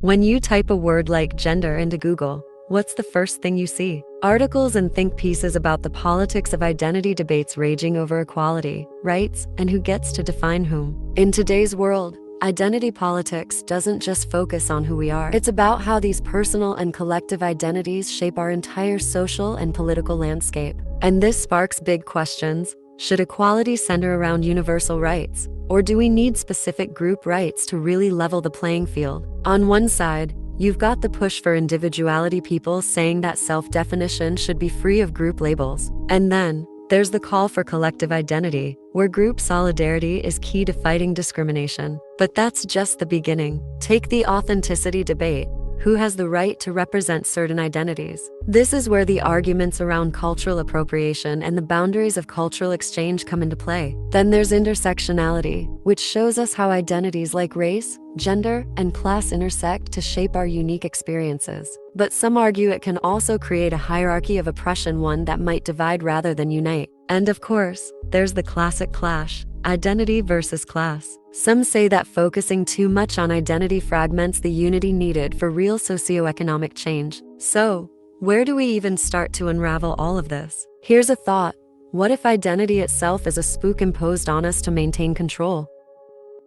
When you type a word like gender into Google, what's the first thing you see? Articles and think pieces about the politics of identity, debates raging over equality, rights, and who gets to define whom. In today's world, identity politics doesn't just focus on who we are. It's about how these personal and collective identities shape our entire social and political landscape. And this sparks big questions. Should equality center around universal rights? Or do we need specific group rights to really level the playing field? On one side, you've got the push for individuality, people saying that self-definition should be free of group labels. And then, there's the call for collective identity, where group solidarity is key to fighting discrimination. But that's just the beginning. Take the authenticity debate. Who has the right to represent certain identities? This is where the arguments around cultural appropriation and the boundaries of cultural exchange come into play. Then there's intersectionality, which shows us how identities like race, gender, and class intersect to shape our unique experiences. But some argue it can also create a hierarchy of oppression, one that might divide rather than unite. And of course, there's the classic clash. Identity versus class. Some say that focusing too much on identity fragments the unity needed for real socioeconomic change. So, where do we even start to unravel all of this? Here's a thought. What if identity itself is a spook imposed on us to maintain control?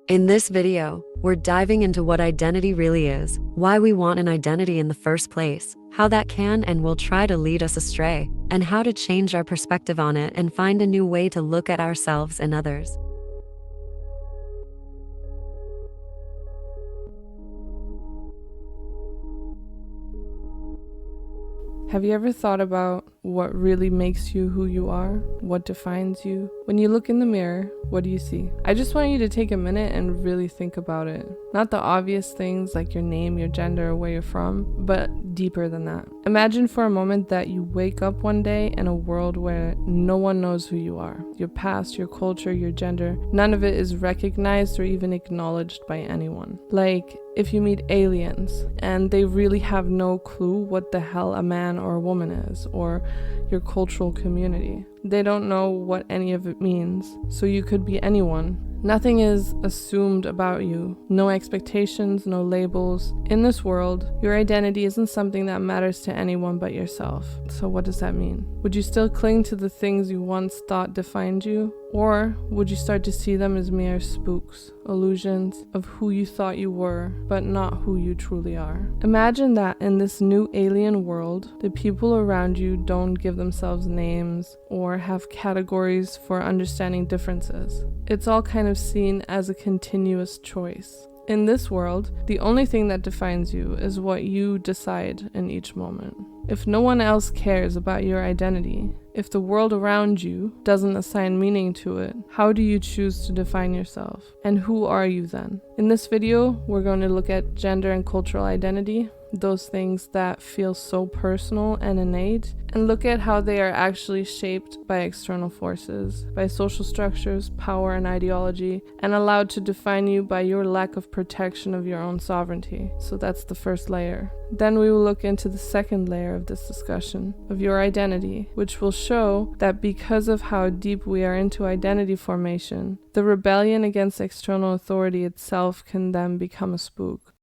In this video, we're diving into what identity really is, why we want an identity in the first place, how that can and will try to lead us astray, and how to change our perspective on it and find a new way to look at ourselves and others. Have you ever thought about what really makes you who you are? What defines you? When you look in the mirror, what do you see? I just want you to take a minute and really think about it. Not the obvious things like your name, your gender, or where you're from, but deeper than that. Imagine for a moment that you wake up one day in a world where no one knows who you are. Your past, your culture, your gender, none of it is recognized or even acknowledged by anyone. Like, if you meet aliens and they really have no clue what the hell a man or a woman is, or your cultural community. They don't know what any of it means, so you could be anyone. Nothing is assumed about you. No expectations, no labels. In this world, your identity isn't something that matters to anyone but yourself. So what does that mean? Would you still cling to the things you once thought defined you? Or would you start to see them as mere spooks, illusions of who you thought you were, but not who you truly are? Imagine that in this new alien world, the people around you don't give themselves names or have categories for understanding differences. It's all kind of seen as a continuous choice. In this world, the only thing that defines you is what you decide in each moment. If no one else cares about your identity, if the world around you doesn't assign meaning to it, how do you choose to define yourself? And who are you then? In this video, we're going to look at gender and cultural identity, those things that feel so personal and innate, and look at how they are actually shaped by external forces, by social structures, power, and ideology, and allowed to define you by your lack of protection of your own sovereignty. So that's the first layer. Then we will look into the second layer of this discussion, of your identity, which will show that because of how deep we are into identity formation, the rebellion against external authority itself can then become a spook.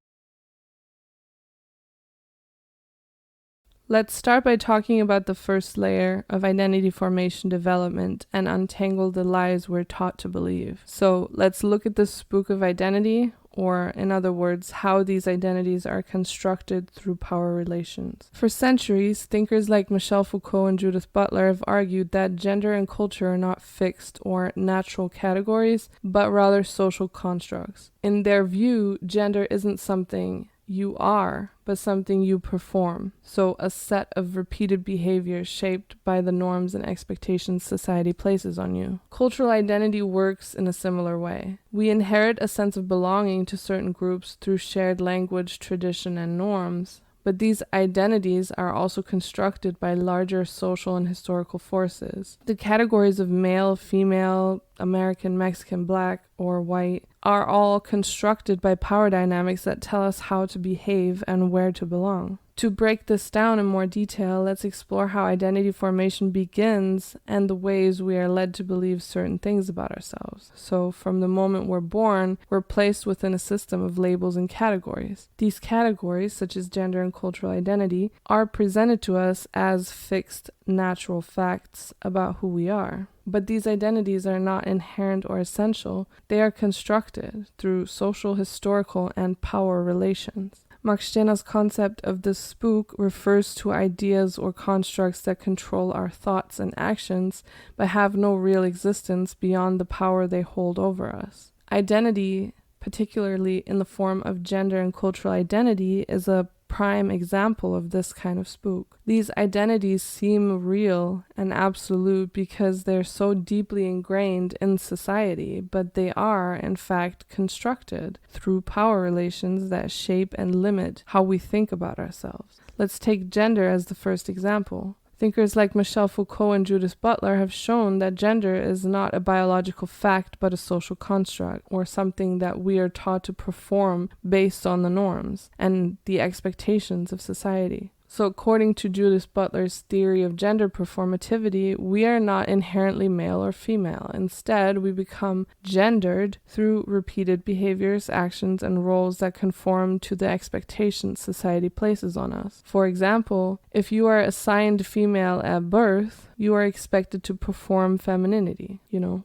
Let's start by talking about the first layer of identity formation development and untangle the lies we're taught to believe. So let's look at the spook of identity, or in other words, how these identities are constructed through power relations. For centuries, thinkers like Michel Foucault and Judith Butler have argued that gender and culture are not fixed or natural categories, but rather social constructs. In their view, gender isn't something you are, but something you perform. So a set of repeated behaviors shaped by the norms and expectations society places on you. Cultural identity works in a similar way. We inherit a sense of belonging to certain groups through shared language, tradition, and norms. But these identities are also constructed by larger social and historical forces. The categories of male, female, American, Mexican, black, or white are all constructed by power dynamics that tell us how to behave and where to belong. To break this down in more detail, let's explore how identity formation begins and the ways we are led to believe certain things about ourselves. So, from the moment we're born, we're placed within a system of labels and categories. These categories, such as gender and cultural identity, are presented to us as fixed, natural facts about who we are. But these identities are not inherent or essential. They are constructed through social, historical, and power relations. Max Stirner's concept of the spook refers to ideas or constructs that control our thoughts and actions, but have no real existence beyond the power they hold over us. Identity, particularly in the form of gender and cultural identity, is a prime example of this kind of spook. These identities seem real and absolute because they're so deeply ingrained in society, but they are, in fact, constructed through power relations that shape and limit how we think about ourselves. Let's take gender as the first example. Thinkers like Michel Foucault and Judith Butler have shown that gender is not a biological fact but a social construct, or something that we are taught to perform based on the norms and the expectations of society. So according to Judith Butler's theory of gender performativity, we are not inherently male or female. Instead, we become gendered through repeated behaviors, actions, and roles that conform to the expectations society places on us. For example, if you are assigned female at birth, you are expected to perform femininity,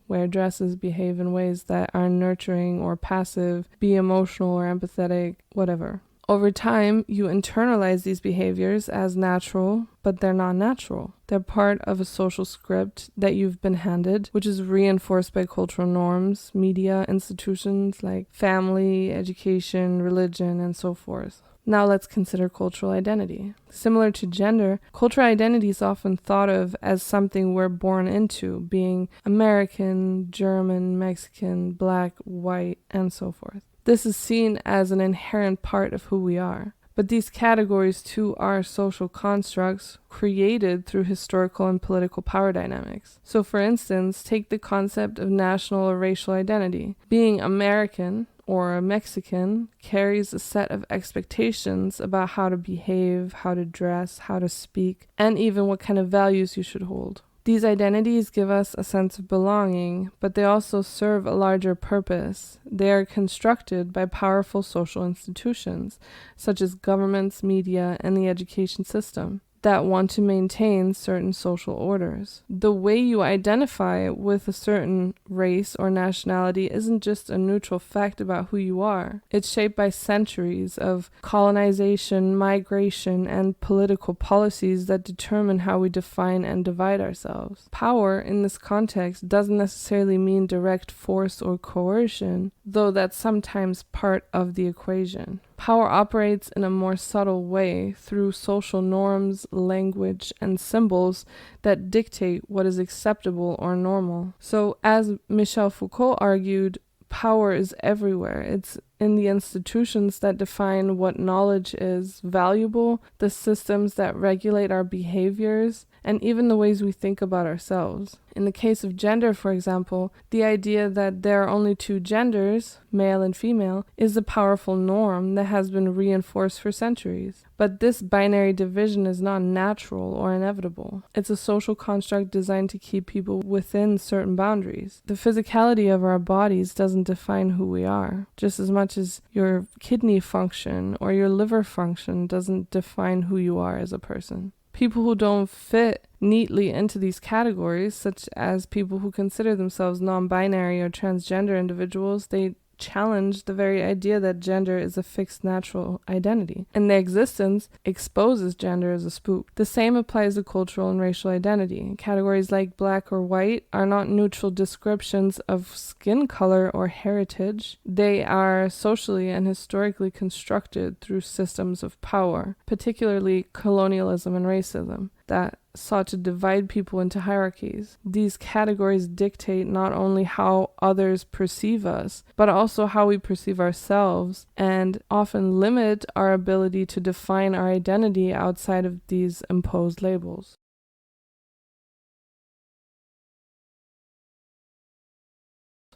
wear dresses, behave in ways that are nurturing or passive, be emotional or empathetic, whatever. Over time, you internalize these behaviors as natural, but they're not natural. They're part of a social script that you've been handed, which is reinforced by cultural norms, media, institutions like family, education, religion, and so forth. Now let's consider cultural identity. Similar to gender, cultural identity is often thought of as something we're born into, being American, German, Mexican, Black, white, and so forth. This is seen as an inherent part of who we are. But these categories too are social constructs created through historical and political power dynamics. So for instance, take the concept of national or racial identity. Being American or a Mexican carries a set of expectations about how to behave, how to dress, how to speak, and even what kind of values you should hold. These identities give us a sense of belonging, but they also serve a larger purpose. They are constructed by powerful social institutions, such as governments, media, and the education system, that want to maintain certain social orders. The way you identify with a certain race or nationality isn't just a neutral fact about who you are. It's shaped by centuries of colonization, migration, and political policies that determine how we define and divide ourselves. Power, in this context, doesn't necessarily mean direct force or coercion, though that's sometimes part of the equation. Power operates in a more subtle way through social norms, language, and symbols that dictate what is acceptable or normal. So, as Michel Foucault argued, power is everywhere. It's in the institutions that define what knowledge is valuable, the systems that regulate our behaviors, and even the ways we think about ourselves. In the case of gender, for example, the idea that there are only two genders, male and female, is a powerful norm that has been reinforced for centuries. But this binary division is not natural or inevitable. It's a social construct designed to keep people within certain boundaries. The physicality of our bodies doesn't define who we are, just as much as your kidney function or your liver function doesn't define who you are as a person. People who don't fit neatly into these categories, such as people who consider themselves non-binary or transgender individuals, they challenge the very idea that gender is a fixed natural identity, and their existence exposes gender as a spook. The same applies to cultural and racial identity. Categories like black or white are not neutral descriptions of skin color or heritage. They are socially and historically constructed through systems of power, particularly colonialism and racism, that sought to divide people into hierarchies. These categories dictate not only how others perceive us, but also how we perceive ourselves, and often limit our ability to define our identity outside of these imposed labels.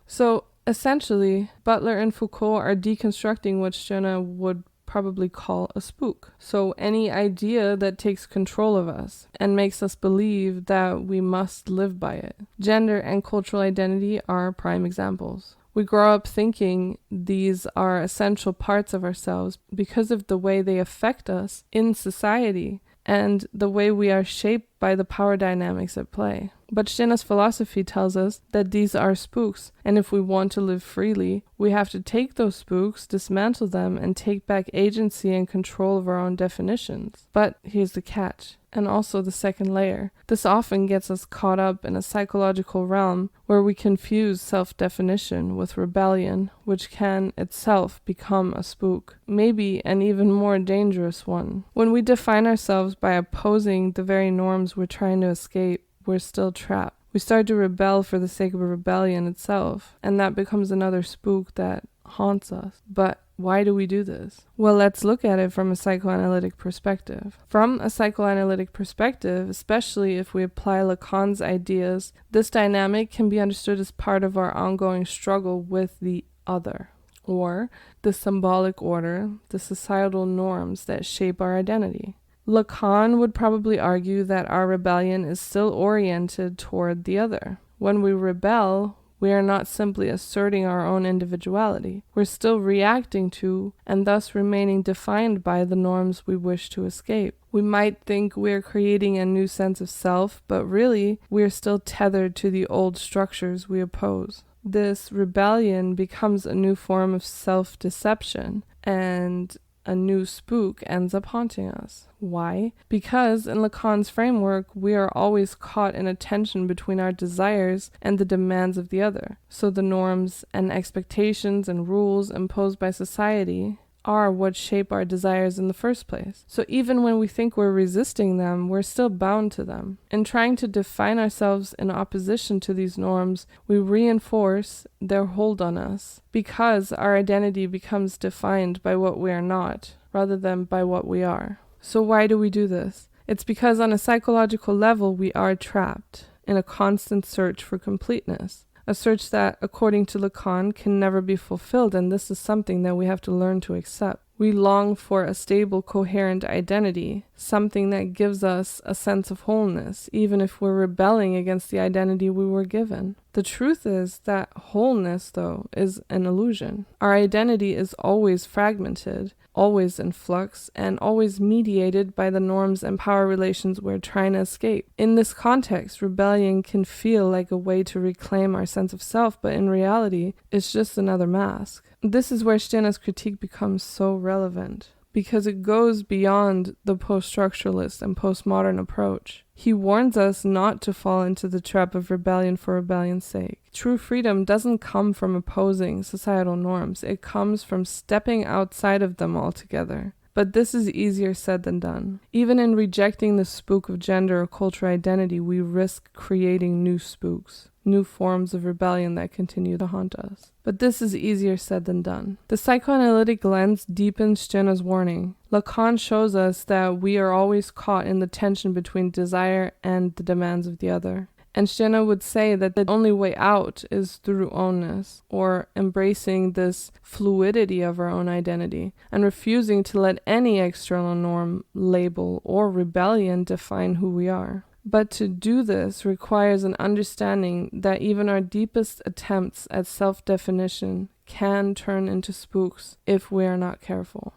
So essentially, Butler and Foucault are deconstructing what Stirner would probably call a spook. So any idea that takes control of us and makes us believe that we must live by it. Gender and cultural identity are prime examples. We grow up thinking these are essential parts of ourselves because of the way they affect us in society and the way we are shaped by the power dynamics at play. But Stirner's philosophy tells us that these are spooks, and if we want to live freely, we have to take those spooks, dismantle them, and take back agency and control of our own definitions. But here's the catch, and also the second layer. This often gets us caught up in a psychological realm where we confuse self-definition with rebellion, which can itself become a spook, maybe an even more dangerous one. When we define ourselves by opposing the very norms we're trying to escape, we're still trapped. We start to rebel for the sake of rebellion itself, and that becomes another spook that haunts us. But why do we do this? Well, let's look at it from a psychoanalytic perspective. From a psychoanalytic perspective, especially if we apply Lacan's ideas, this dynamic can be understood as part of our ongoing struggle with the other, or the symbolic order, the societal norms that shape our identity. Lacan would probably argue that our rebellion is still oriented toward the other. When we rebel, we are not simply asserting our own individuality. We're still reacting to, and thus remaining defined by, the norms we wish to escape. We might think we're creating a new sense of self, but really, we're still tethered to the old structures we oppose. This rebellion becomes a new form of self-deception, and a new spook ends up haunting us. Why? Because in Lacan's framework, we are always caught in a tension between our desires and the demands of the other. So the norms and expectations and rules imposed by society are what shape our desires in the first place. So even when we think we're resisting them, we're still bound to them. In trying to define ourselves in opposition to these norms, we reinforce their hold on us, because our identity becomes defined by what we are not, rather than by what we are. So why do we do this? It's because on a psychological level, we are trapped in a constant search for completeness. A search that, according to Lacan, can never be fulfilled, and this is something that we have to learn to accept. We long for a stable, coherent identity, something that gives us a sense of wholeness, even if we're rebelling against the identity we were given. The truth is that wholeness, though, is an illusion. Our identity is always fragmented, always in flux, and always mediated by the norms and power relations we're trying to escape. In this context, rebellion can feel like a way to reclaim our sense of self, but in reality, it's just another mask. This is where Stirner's critique becomes so relevant, because it goes beyond the post-structuralist and postmodern approach. He warns us not to fall into the trap of rebellion for rebellion's sake. True freedom doesn't come from opposing societal norms. It comes from stepping outside of them altogether. But this is easier said than done. Even in rejecting the spook of gender or cultural identity, we risk creating new spooks, new forms of rebellion that continue to haunt us. But this is easier said than done. The psychoanalytic lens deepens Stirner's warning. Lacan shows us that we are always caught in the tension between desire and the demands of the other. And Stirner would say that the only way out is through ownness, or embracing this fluidity of our own identity, and refusing to let any external norm, label, or rebellion define who we are. But to do this requires an understanding that even our deepest attempts at self-definition can turn into spooks if we are not careful.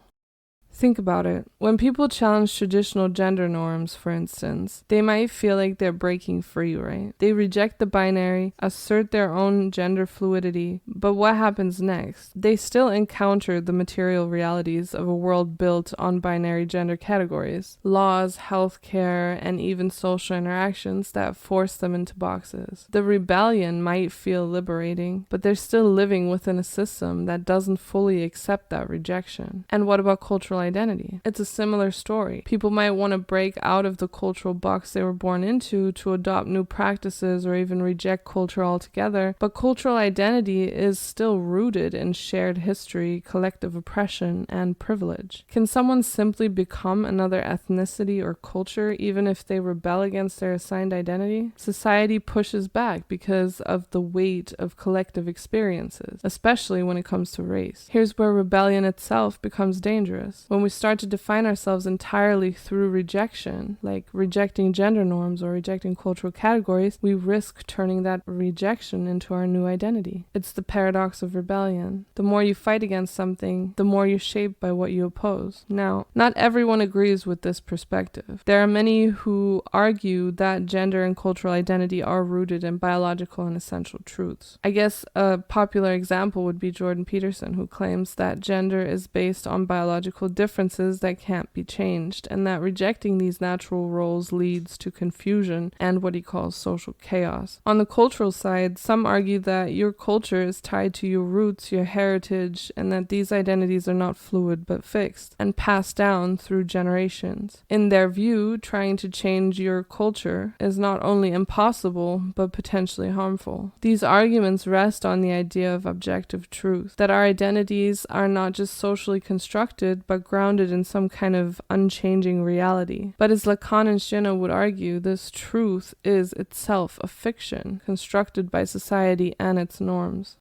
Think about it. When people challenge traditional gender norms, for instance, they might feel like they're breaking free, right? They reject the binary, assert their own gender fluidity, but what happens next? They still encounter the material realities of a world built on binary gender categories, laws, healthcare, and even social interactions that force them into boxes. The rebellion might feel liberating, but they're still living within a system that doesn't fully accept that rejection. And what about cultural identity. It's a similar story. People might want to break out of the cultural box they were born into to adopt new practices or even reject culture altogether, but cultural identity is still rooted in shared history, collective oppression, and privilege. Can someone simply become another ethnicity or culture even if they rebel against their assigned identity? Society pushes back because of the weight of collective experiences, especially when it comes to race. Here's where rebellion itself becomes dangerous. When we start to define ourselves entirely through rejection, like rejecting gender norms or rejecting cultural categories, we risk turning that rejection into our new identity. It's the paradox of rebellion. The more you fight against something, the more you're shaped by what you oppose. Now, not everyone agrees with this perspective. There are many who argue that gender and cultural identity are rooted in biological and essential truths. I guess a popular example would be Jordan Peterson, who claims that gender is based on biological differences that can't be changed, and that rejecting these natural roles leads to confusion and what he calls social chaos. On the cultural side, some argue that your culture is tied to your roots, your heritage, and that these identities are not fluid but fixed and passed down through generations. In their view, trying to change your culture is not only impossible but potentially harmful. These arguments rest on the idea of objective truth, that our identities are not just socially constructed but grounded in some kind of unchanging reality. But as Lacan and Stirner would argue, this truth is itself a fiction constructed by society and its norms.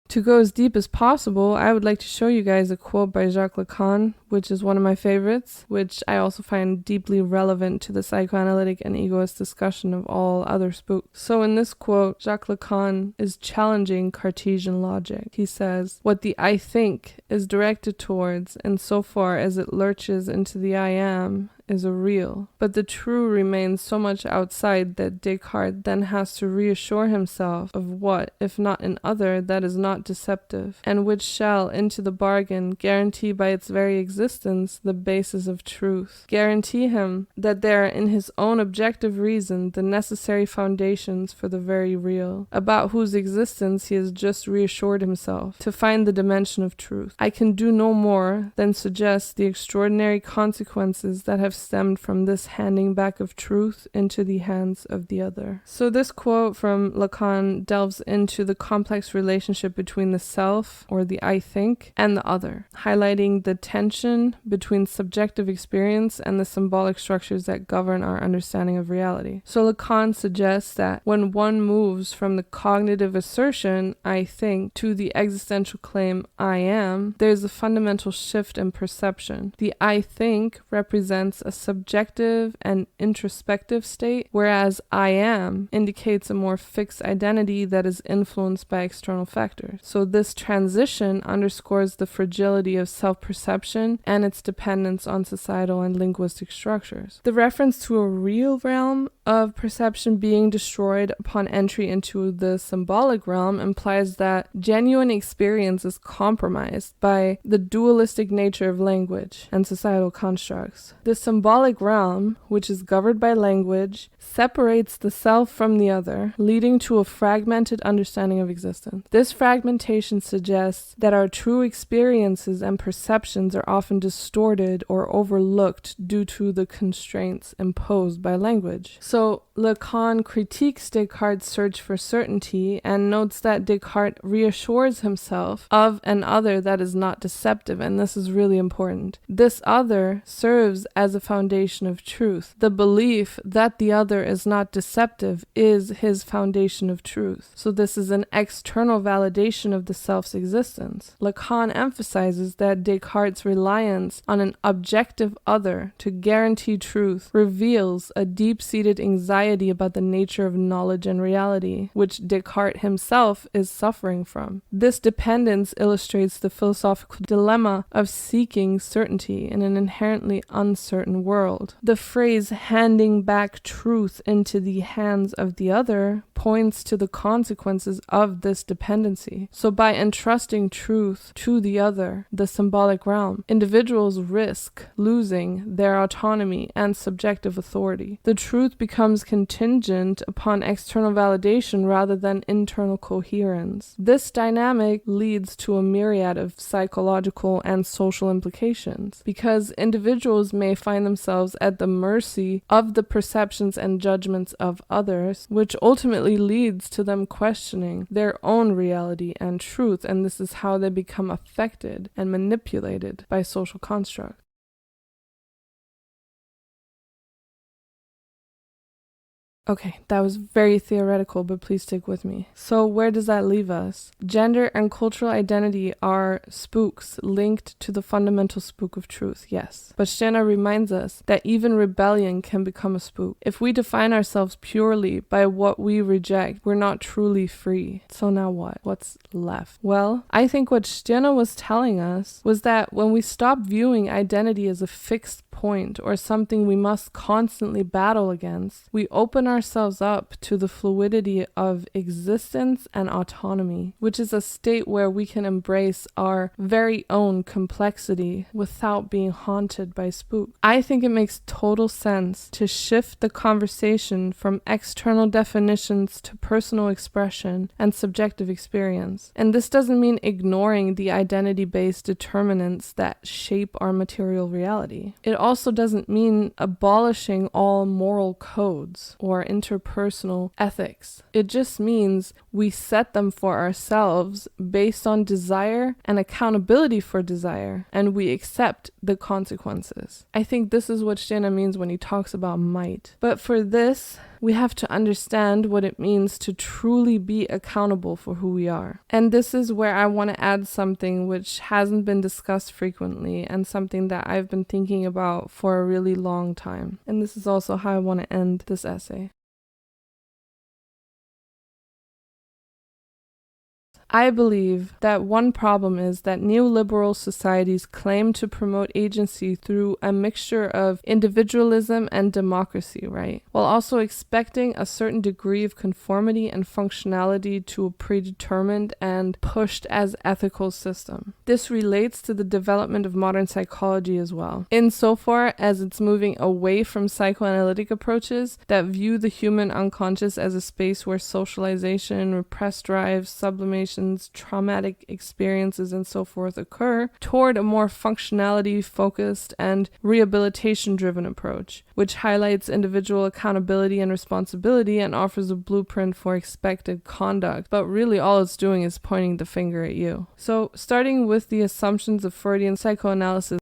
To go as deep as possible, I would like to show you guys a quote by Jacques Lacan, which is one of my favorites, which I also find deeply relevant to the psychoanalytic and egoist discussion of all other spooks. So in this quote, Jacques Lacan is challenging Cartesian logic. He says, "What the I think is directed towards, insofar as it lurches into the I am, is a real, but the true remains so much outside that Descartes then has to reassure himself of what, if not an other, that is not deceptive, and which shall, into the bargain, guarantee by its very existence the basis of truth, guarantee him that there are in his own objective reason the necessary foundations for the very real, about whose existence he has just reassured himself, to find the dimension of truth. I can do no more than suggest the extraordinary consequences that have stemmed from this handing back of truth into the hands of the other." So this quote from Lacan delves into the complex relationship between the self, or the I think, and the other, highlighting the tension between subjective experience and the symbolic structures that govern our understanding of reality. So Lacan suggests that when one moves from the cognitive assertion, I think, to the existential claim, I am, there's a fundamental shift in perception. The I think represents a subjective and introspective state, whereas I am indicates a more fixed identity that is influenced by external factors. So this transition underscores the fragility of self-perception and its dependence on societal and linguistic structures. The reference to a real realm of perception being destroyed upon entry into the symbolic realm implies that genuine experience is compromised by the dualistic nature of language and societal constructs. The symbolic realm, which is governed by language, separates the self from the other, leading to a fragmented understanding of existence. This fragmentation suggests that our true experiences and perceptions are often distorted or overlooked due to the constraints imposed by language. So Lacan critiques Descartes' search for certainty and notes that Descartes reassures himself of an other that is not deceptive, and this is really important. This other serves as a foundation of truth. The belief that the other is not deceptive is his foundation of truth. So this is an external validation of the self's existence. Lacan emphasizes that Descartes' reliance on an objective other to guarantee truth reveals a deep-seated anxiety about the nature of knowledge and reality, which Descartes himself is suffering from. This dependence illustrates the philosophical dilemma of seeking certainty in an inherently uncertain world. The phrase handing back truth into the hands of the other points to the consequences of this dependency. So by entrusting truth to the other, the symbolic realm, individuals risk losing their autonomy and subjective authority. The truth becomes contingent upon external validation rather than internal coherence. This dynamic leads to a myriad of psychological and social implications, because individuals may find themselves at the mercy of the perceptions and judgments of others, which ultimately leads to them questioning their own reality and truth, and this is how they become affected and manipulated by social constructs. Okay, that was very theoretical, but please stick with me. So where does that leave us? Gender and cultural identity are spooks linked to the fundamental spook of truth, yes. But Stirner reminds us that even rebellion can become a spook. If we define ourselves purely by what we reject, we're not truly free. So now what? What's left? Well, I think what Stirner was telling us was that when we stop viewing identity as a fixed point or something we must constantly battle against, we open ourselves up to the fluidity of existence and autonomy, which is a state where we can embrace our very own complexity without being haunted by spook. I think it makes total sense to shift the conversation from external definitions to personal expression and subjective experience. And this doesn't mean ignoring the identity-based determinants that shape our material reality. It also doesn't mean abolishing all moral codes or interpersonal ethics. It just means we set them for ourselves based on desire and accountability for desire, and we accept the consequences. I think this is what Stirner means when he talks about might. But for this, we have to understand what it means to truly be accountable for who we are. And this is where I want to add something which hasn't been discussed frequently and something that I've been thinking about for a really long time. And this is also how I want to end this essay. I believe that one problem is that neoliberal societies claim to promote agency through a mixture of individualism and democracy, right? While also expecting a certain degree of conformity and functionality to a predetermined and pushed as ethical system. This relates to the development of modern psychology as well, insofar as it's moving away from psychoanalytic approaches that view the human unconscious as a space where socialization, repressed drives, sublimation, traumatic experiences, and so forth occur, toward a more functionality-focused and rehabilitation-driven approach, which highlights individual accountability and responsibility and offers a blueprint for expected conduct. But really all it's doing is pointing the finger at you. So, starting with the assumptions of Freudian psychoanalysis,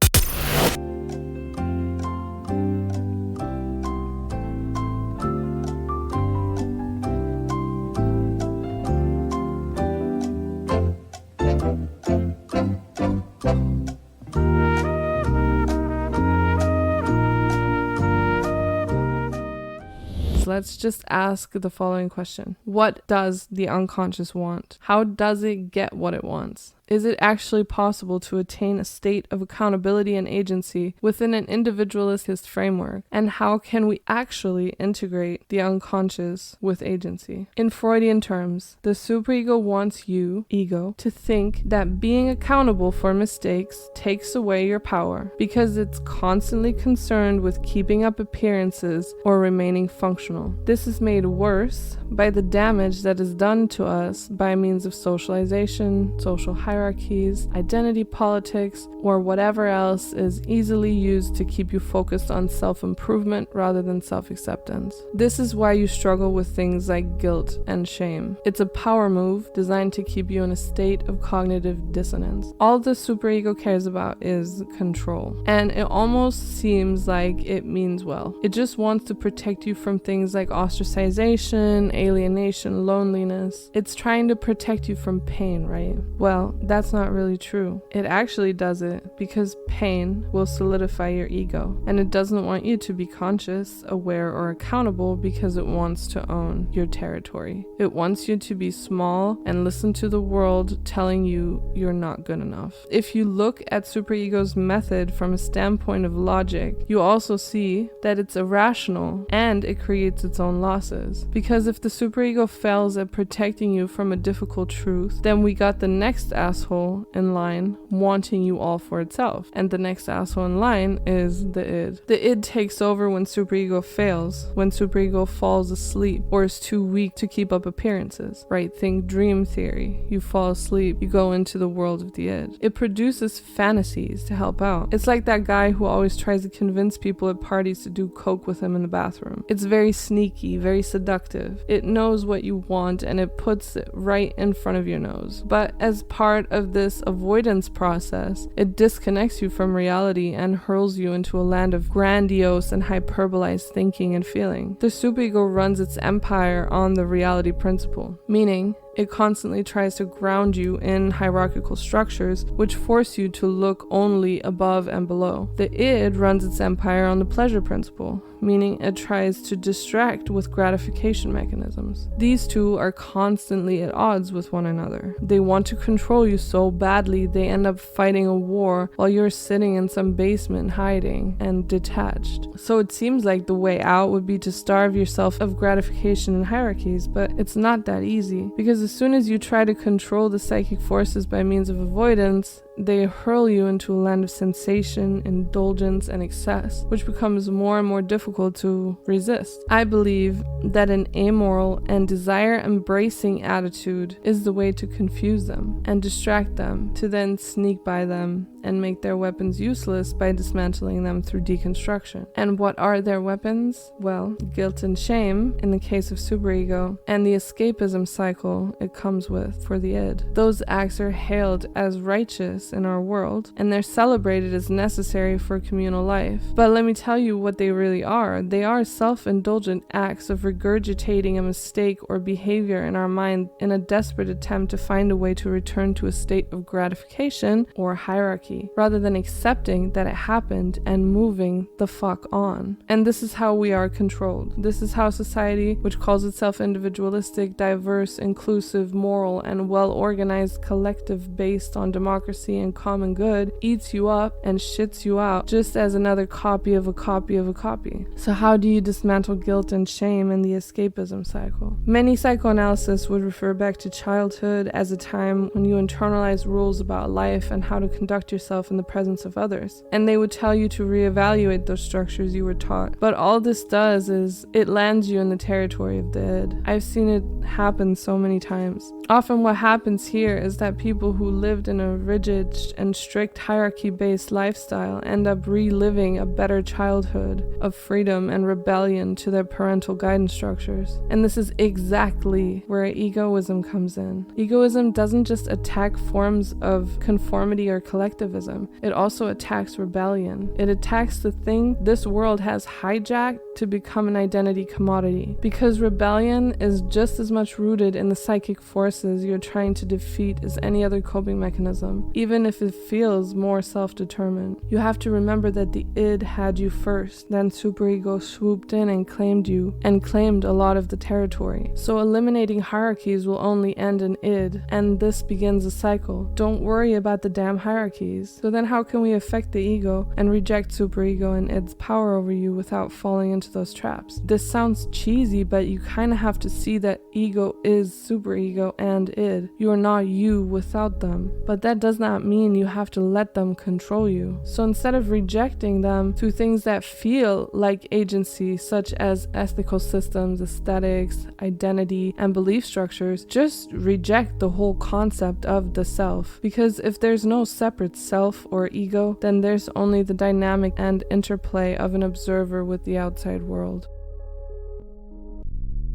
let's just ask the following question. What does the unconscious want? How does it get what it wants? Is it actually possible to attain a state of accountability and agency within an individualist framework? And how can we actually integrate the unconscious with agency? In Freudian terms, the superego wants you, ego, to think that being accountable for mistakes takes away your power because it's constantly concerned with keeping up appearances or remaining functional. This is made worse by the damage that is done to us by means of socialization, social hierarchies, identity politics, or whatever else is easily used to keep you focused on self-improvement rather than self-acceptance. This is why you struggle with things like guilt and shame. It's a power move designed to keep you in a state of cognitive dissonance. All the superego cares about is control, and it almost seems like it means well. It just wants to protect you from things like ostracization, alienation, loneliness. It's trying to protect you from pain, right? Well, that's not really true. It actually does it because pain will solidify your ego, and it doesn't want you to be conscious, aware, or accountable because it wants to own your territory. It wants you to be small and listen to the world telling you you're not good enough. If you look at superego's method from a standpoint of logic, you also see that it's irrational and it creates its own losses. Because if the superego fails at protecting you from a difficult truth, then we got the next aspect asshole in line wanting you all for itself, and the next asshole in line is the id. The id takes over when superego fails, when superego falls asleep or is too weak to keep up appearances, right? Think dream theory. You fall asleep, you go into the world of the id. It produces fantasies to help out. It's like that guy who always tries to convince people at parties to do coke with him in the bathroom. It's very sneaky, very seductive. It knows what you want and it puts it right in front of your nose. But as part of this avoidance process, it disconnects you from reality and hurls you into a land of grandiose and hyperbolized thinking and feeling. The superego runs its empire on the reality principle, meaning it constantly tries to ground you in hierarchical structures which force you to look only above and below. The id runs its empire on the pleasure principle, meaning it tries to distract with gratification mechanisms. These two are constantly at odds with one another. They want to control you so badly they end up fighting a war while you're sitting in some basement hiding and detached. So it seems like the way out would be to starve yourself of gratification and hierarchies, but it's not that easy, because as soon as you try to control the psychic forces by means of avoidance, they hurl you into a land of sensation, indulgence, and excess, which becomes more and more difficult to resist. I believe that an amoral and desire-embracing attitude is the way to confuse them and distract them, to then sneak by them and make their weapons useless by dismantling them through deconstruction. And what are their weapons? Well, guilt and shame in the case of superego, and the escapism cycle it comes with for the id. Those acts are hailed as righteous in our world, and they're celebrated as necessary for communal life. But let me tell you what they really are. They are self-indulgent acts of regurgitating a mistake or behavior in our mind in a desperate attempt to find a way to return to a state of gratification or hierarchy, rather than accepting that it happened and moving the fuck on. And this is how we are controlled. This is how society, which calls itself individualistic, diverse, inclusive, moral, and well-organized collective based on democracy and common good, eats you up and shits you out just as another copy of a copy of a copy. So how do you dismantle guilt and shame in the escapism cycle? Many psychoanalysts would refer back to childhood as a time when you internalize rules about life and how to conduct yourself in the presence of others, and they would tell you to reevaluate those structures you were taught. But all this does is it lands you in the territory of the id. I've seen it happen so many times. Often what happens here is that people who lived in a rigid and strict hierarchy-based lifestyle end up reliving a better childhood of freedom and rebellion to their parental guidance structures. And this is exactly where egoism comes in. Egoism doesn't just attack forms of conformity or collectivism, it also attacks rebellion. It attacks the thing this world has hijacked to become an identity commodity. Because rebellion is just as much rooted in the psychic forces you're trying to defeat as any other coping mechanism, even if it feels more self-determined. You have to remember that the id had you first, then superego swooped in and claimed you, and claimed a lot of the territory. So eliminating hierarchies will only end in id, and this begins a cycle. Don't worry about the damn hierarchies. So then how can we affect the ego and reject superego and id's power over you without falling into those traps? This sounds cheesy, but you kind of have to see that ego is superego and id. You are not you without them, but that does not mean you have to let them control you. So instead of rejecting them through things that feel like agency, such as ethical systems, aesthetics, identity, and belief structures, just reject the whole concept of the self. Because if there's no separate self or ego, then there's only the dynamic and interplay of an observer with the outside world.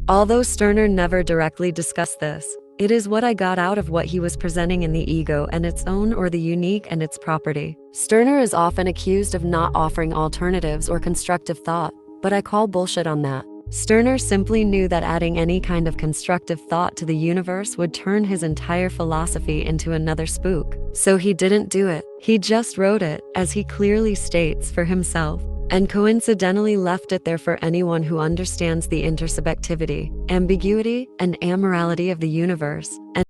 Although Stirner never directly discussed this, it is what I got out of what he was presenting in the ego and its own, or the unique and its property. Stirner is often accused of not offering alternatives or constructive thought, but I call bullshit on that. Stirner simply knew that adding any kind of constructive thought to the universe would turn his entire philosophy into another spook. So he didn't do it. He just wrote it, as he clearly states, for himself, and coincidentally left it there for anyone who understands the intersubjectivity, ambiguity, and amorality of the universe, and